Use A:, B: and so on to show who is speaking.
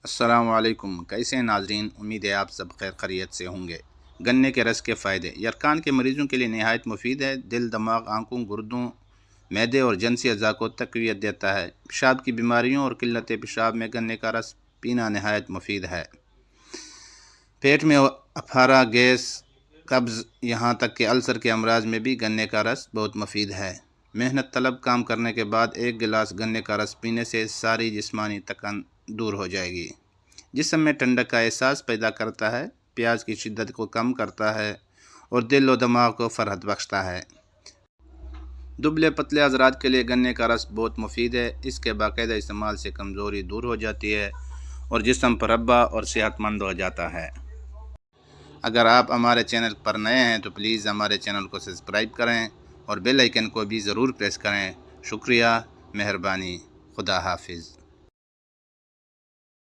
A: السلام علیکم، کیسے ہیں ناظرین؟ امید ہے آپ سب خیر خیریت سے ہوں گے۔ گنے کے رس کے فائدے۔ یرقان کے مریضوں کے لیے نہایت مفید ہے۔ دل، دماغ، آنکھوں، گردوں، معدے اور جنسی اعضاء کو تقویت دیتا ہے۔ پیشاب کی بیماریوں اور قلت پیشاب میں گنے کا رس پینا نہایت مفید ہے۔ پیٹ میں افارہ، گیس، قبض، یہاں تک کہ السر کے امراض میں بھی گنے کا رس بہت مفید ہے۔ محنت طلب کام کرنے کے بعد ایک گلاس گنے کا رس پینے سے ساری جسمانی تھکن دور ہو جائے گی۔ جسم میں ٹھنڈک کا احساس پیدا کرتا ہے، پیاس کی شدت کو کم کرتا ہے اور دل و دماغ کو فرحت بخشتا ہے۔ دبلے پتلے حضرات کے لیے گنے کا رس بہت مفید ہے۔ اس کے باقاعدہ استعمال سے کمزوری دور ہو جاتی ہے اور جسم پربا اور صحت مند ہو جاتا ہے۔ اگر آپ ہمارے چینل پر نئے ہیں تو پلیز ہمارے چینل کو سبسکرائب کریں اور بیل آئیکن کو بھی ضرور پریس کریں۔ شکریہ، مہربانی، خدا حافظ۔